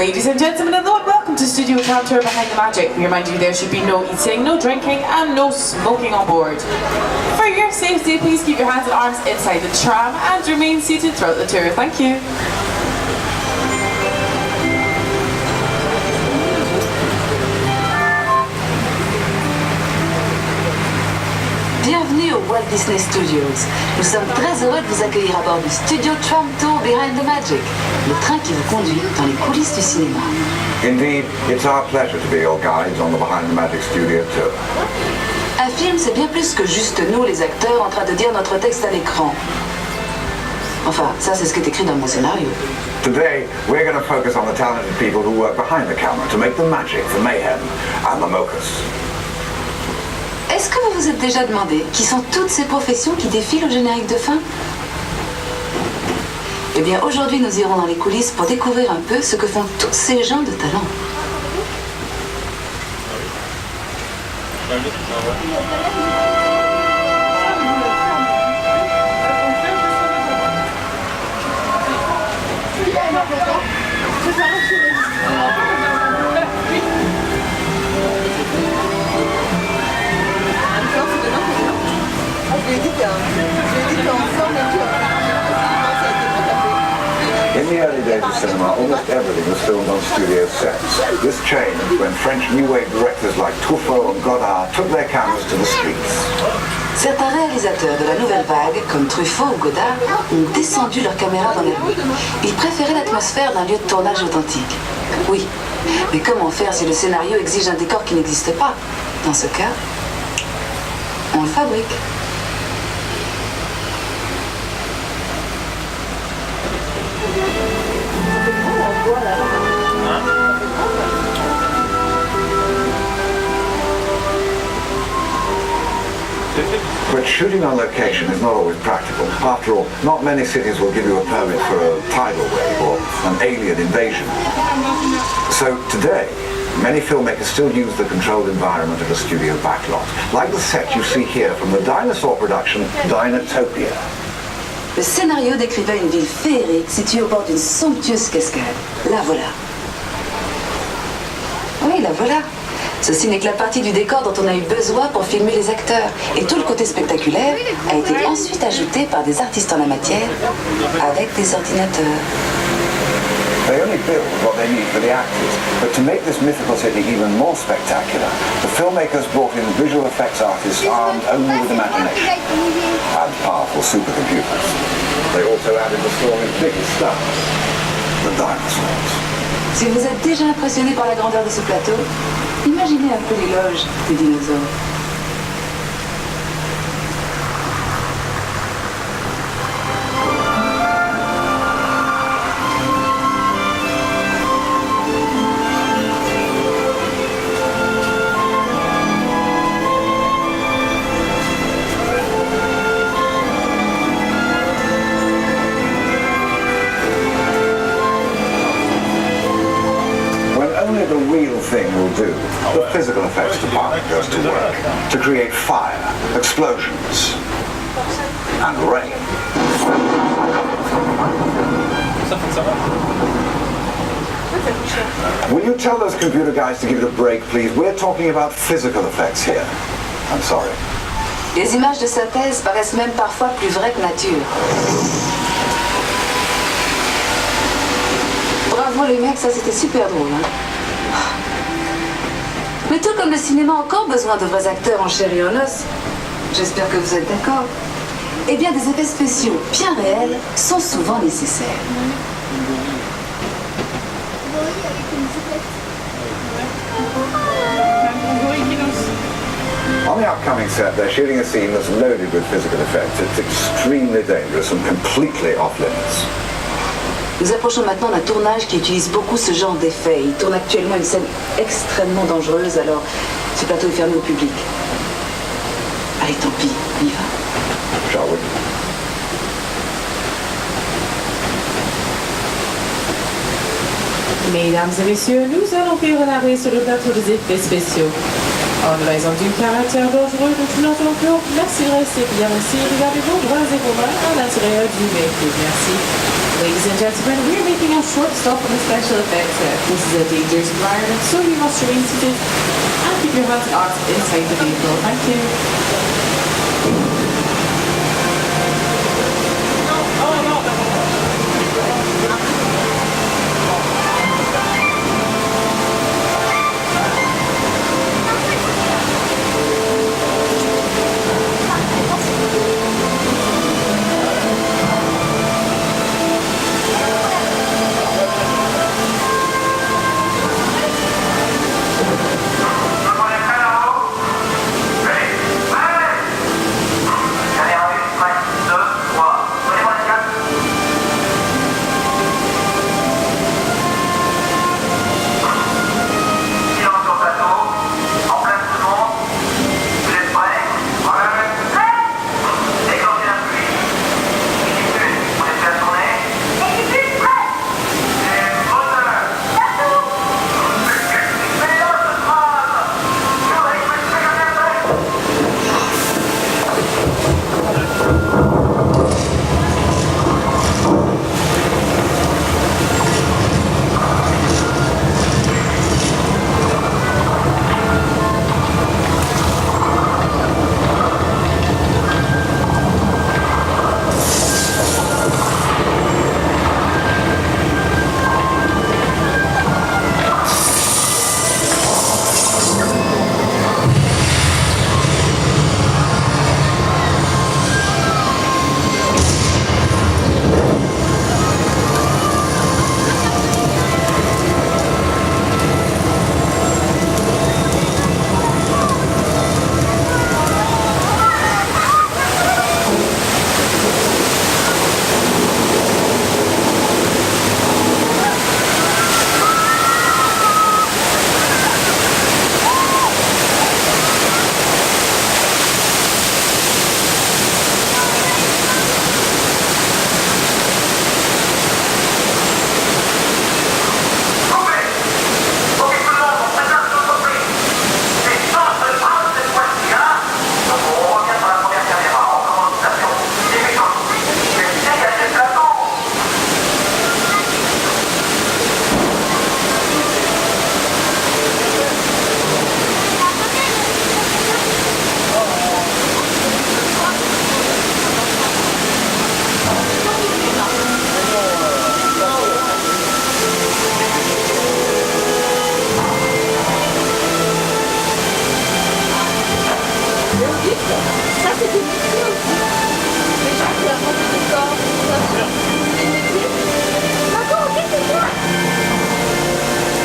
Ladies and gentlemen of the world, welcome to Studio Tram Tour Behind the Magic. We remind you there should be no eating, no drinking and no smoking on board. For your safety, please keep your hands and arms inside the tram and remain seated throughout the tour. Thank you. Bienvenue au Walt Disney Studios. Nous sommes très heureux de vous accueillir à bord du Studio Tram Tour Behind the Magic, le train qui vous conduit dans les coulisses du cinéma. Indeed, it's our pleasure to be your guides on the Behind the Magic Studio Tour. Un film, c'est bien plus que juste nous, les acteurs, en train de dire notre texte à l'écran. Enfin, ça, c'est ce qui est écrit dans mon scénario. Today, we're going to focus on the talented people who work behind the camera to make the magic, the mayhem, and the mochas. Est-ce que vous vous êtes déjà demandé qui sont toutes ces professions qui défilent au générique de fin? Eh bien, aujourd'hui, nous irons dans les coulisses pour découvrir un peu ce que font tous ces gens de talent. In the early days of cinema, almost everything was filmed on studio sets. This changed when French New Wave directors like Truffaut and Godard took their cameras to the streets. Certains réalisateurs de la nouvelle vague, comme Truffaut ou Godard, ont descendu leur caméra dans les rues. Ils préféraient l'atmosphère d'un lieu de tournage authentique. Oui, mais comment faire si le scénario exige un décor qui n'existe pas? Dans ce cas, on le fabrique. But shooting on location is not always practical. After all, not many cities will give you a permit for a tidal wave or an alien invasion. So today, many filmmakers still use the controlled environment of a studio backlot, like the set you see here from the dinosaur production Dinotopia. Le scénario décrivait une ville féerique située au bord d'une somptueuse cascade. La voilà. Oui, la voilà. Ceci n'est que la partie du décor dont on a eu besoin pour filmer les acteurs. Et tout le côté spectaculaire a été ensuite ajouté par des artistes en la matière avec des ordinateurs. They only build what they need for the actors, but to make this mythical city even more spectacular, the filmmakers brought in visual effects artists armed only with imagination and powerful supercomputers. They also added the story's biggest stars, the dinosaurs. Si vous êtes déjà impressionné par la grandeur de ce plateau, imaginez un peu l'éloge des dinosaures. Only the real thing will do. The physical effects department goes to work to create fire, explosions, and rain. Will you tell those computer guys to give it a break, please? We're talking about physical effects here. I'm sorry. Les images de synthèse paraissent même parfois plus vraies que nature. Bravo les mecs, ça c'était super drôle. Hein. Mais tout comme le cinéma a encore besoin de vrais acteurs en chair et en os, j'espère que vous êtes d'accord, eh bien des effets spéciaux bien réels sont souvent nécessaires. On the upcoming set, they're shooting a scene that's loaded with physical effects. It's extremely dangerous and completely off limits. Nous approchons maintenant d'un tournage qui utilise beaucoup ce genre d'effets. Il tourne actuellement une scène extrêmement dangereuse, alors ce plateau est fermé au public. Allez, tant pis, on y va. Shall we? Mesdames et messieurs, nous allons faire un arrêt sur le plateau des effets spéciaux. En raison du caractère dangereux de tout notre enclos, merci de rester bien assis. Regardez vos bras et vos mains à l'intérieur du véhicule. Merci. Ladies and gentlemen, we are making a short stop on the special effects set. This is a dangerous environment, so you must remain seated and keep your hands and arms inside the vehicle. Thank you.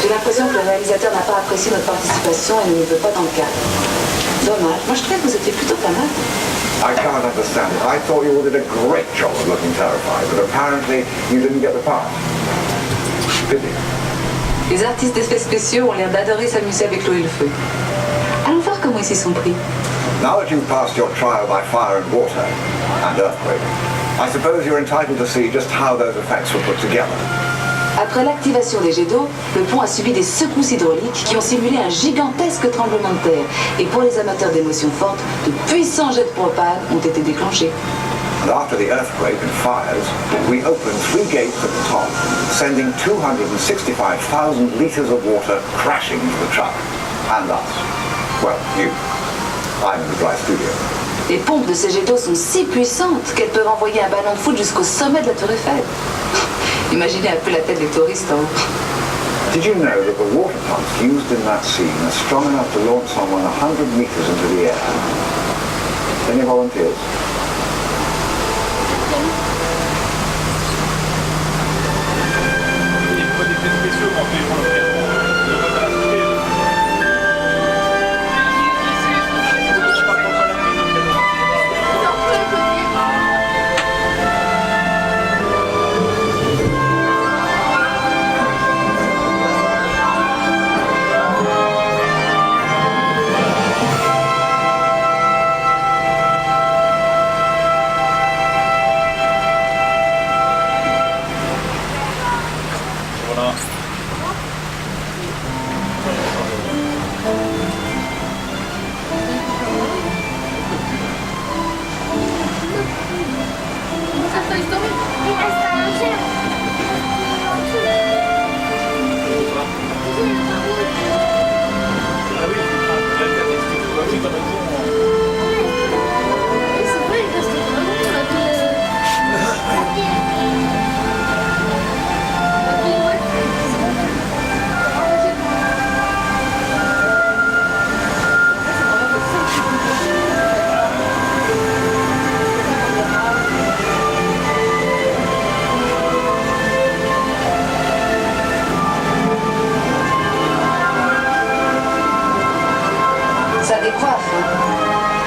J'ai l'impression que le réalisateur n'a pas apprécié notre participation et ne nous veut pas dans le cadre. Dommage. Moi, je trouvais que vous étiez plutôt pas mal. I can't understand it. I thought you all did a great job of looking terrified, but apparently you didn't get the part. Pity. Les artistes d'effets spéciaux ont l'air d'adorer s'amuser avec l'eau et le feu. Allons voir comment ils s'y sont pris. Now that you've passed your trial by fire and water, and earthquake, I suppose you're entitled to see just how those effects were put together. Après l'activation des jets d'eau, le pont a subi des secousses hydrauliques qui ont simulé un gigantesque tremblement de terre. Et pour les amateurs d'émotions fortes, de puissants jets de propane ont été déclenchés. And after the earthquake and fires, we opened 3 gates at the top, sending 265,000 litres of water crashing into the truck. And us. Well, you. I'm in the dry studio. Les pompes de ces jets d'eau sont si puissantes qu'elles peuvent envoyer un ballon de foot jusqu'au sommet de la tour Eiffel. Imaginez un peu la tête des touristes en haut. Did you know that the water pumps used in that scene are strong enough to launch someone 100 meters into the air? Any volunteers? Ça décoiffe, hein?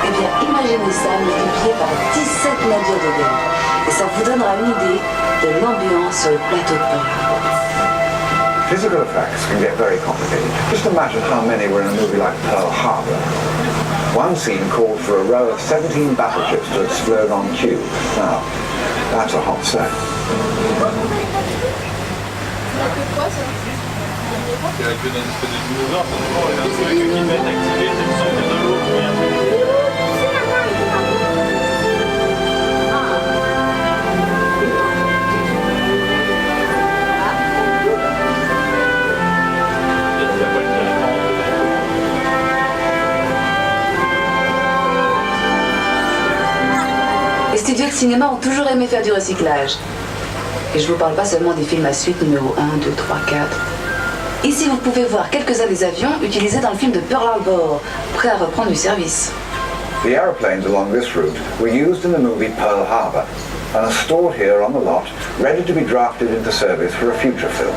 Eh bien, imaginez ça multiplié par 17 navires de guerre. Et ça vous donnera une idée de l'ambiance sur le plateau de Pearl Harbor. Physical effects can get very complicated. Just imagine how many were in a movie like Pearl Harbor. One scene called for a row of 17 battleships to explode on cue. Now, that's a hot set. C'est avec une espèce de dinosaure, il y a un truc qui va être activé, c'est une sorte de l'eau qui vient. Les studios de cinéma ont toujours aimé faire du recyclage. Et je vous parle pas seulement des films à suite numéro 1, 2, 3, 4. Ici, vous pouvez voir quelques-uns des avions utilisés dans le film de Pearl Harbor, prêts à reprendre du service. The aeroplanes along this route were used in the movie Pearl Harbor and are stored here on the lot, ready to be drafted into service for a future film.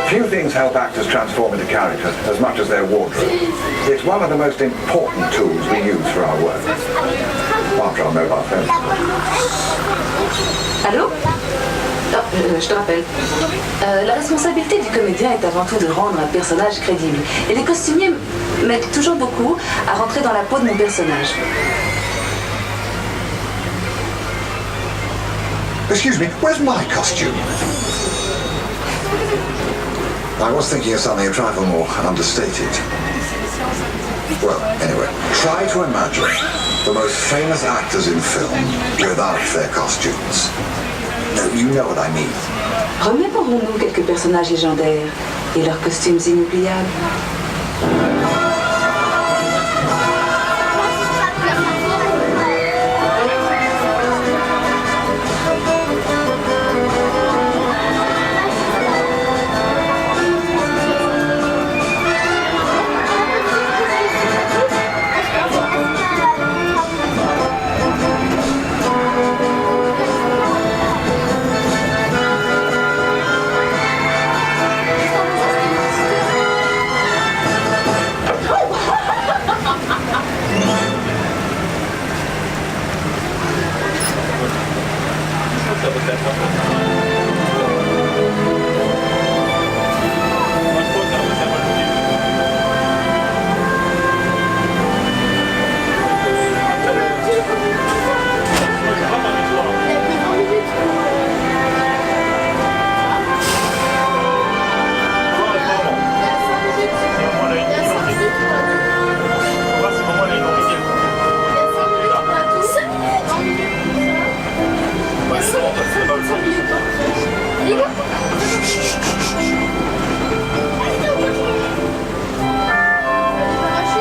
Few things help actors transform into characters as much as their wardrobe. It's one of the most important tools we use for our work. After our mobile phones. Allô? Je te rappelle. La responsabilité du comédien est avant tout de rendre un personnage crédible. Et les costumiers m'aident toujours beaucoup à rentrer dans la peau de mon personnage. Excuse me, where's my costume? I was thinking of something a trifle more understated. Well, anyway, try to imagine the most famous actors in film without their costumes. No, you know what I mean. Remémorons-nous quelques personnages légendaires et leurs costumes inoubliables.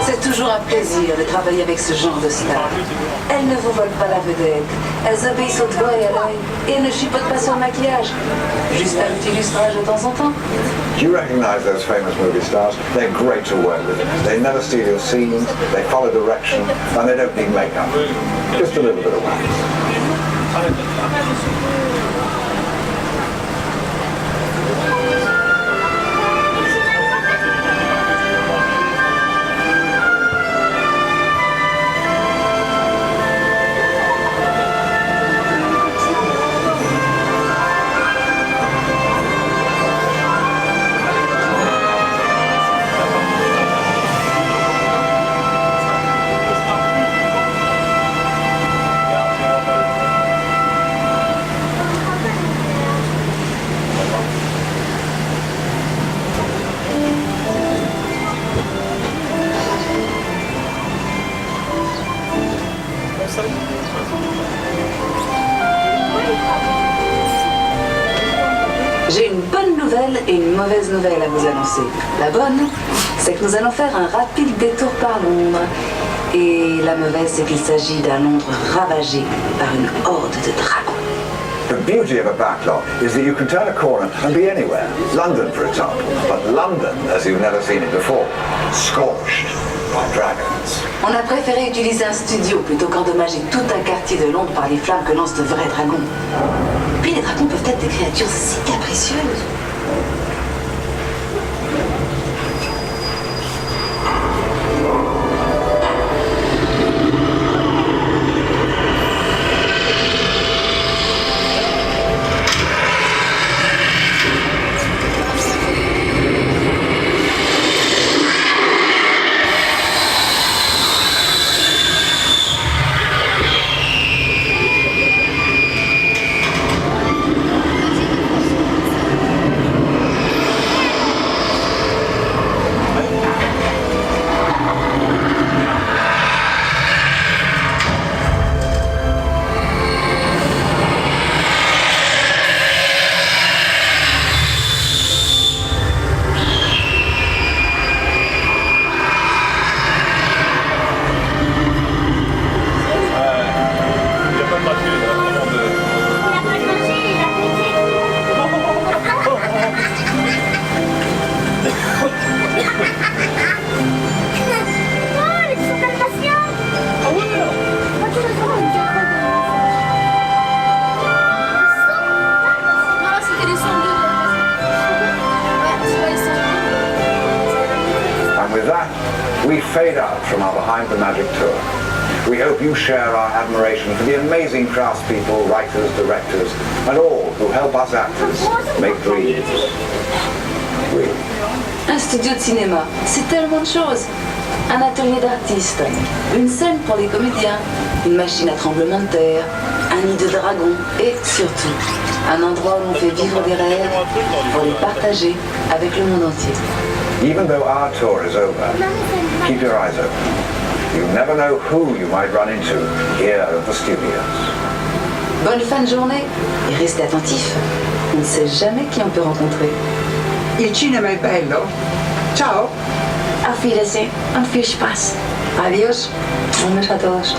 C'est toujours un plaisir de travailler avec ce genre de stars. Elles ne vous volent pas la vedette. Elles obéissent au doigt et à l'œil et ne chipotent pas sur le maquillage. Juste un petit lustrage de temps en temps. Do you recognize those famous movie stars? They're great to work with. They never steal your scenes, they follow direction, and they don't need makeup. Just a little bit of wax. J'ai une bonne nouvelle et une mauvaise nouvelle à vous annoncer. La bonne, c'est que nous allons faire un rapide détour par Londres. Et la mauvaise, c'est qu'il s'agit d'un Londres ravagé par une horde de dragons. The beauty of a backlot is that you can turn a corner and be anywhere. London, for example. But London, as you've never seen it before, scorched by dragons. On a préféré utiliser un studio plutôt qu'endommager tout un quartier de Londres par les flammes que lancent de vrais dragons. Puis les dragons peuvent être des créatures si capricieuses. We fade out from our Behind the Magic tour. We hope you share our admiration for the amazing craftspeople, writers, directors, and all who help us actors make dreams real. Un studio de cinéma, c'est tellement de choses. Un atelier d'artistes, une scène pour les comédiens, une machine à tremblement de terre, un nid de dragon et surtout, un endroit où on fait vivre des rêves pour les partager avec le monde entier. Even though our tour is over, keep your eyes open. You never know who you might run into here at the studios. Bonne fin de journée et restez attentifs. On ne sait jamais qui on peut rencontrer. Il cinema è bello. Ciao. Auf Wiedersehen und viel Spaß. Adios. On me à todos.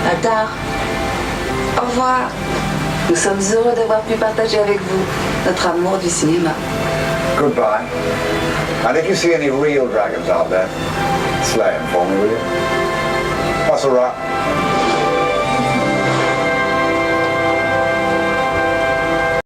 À tard. Au revoir. Nous sommes heureux d'avoir pu partager avec vous notre amour du cinéma. Goodbye. And if you see any real dragons out there, slay them for me, will you? That's all right.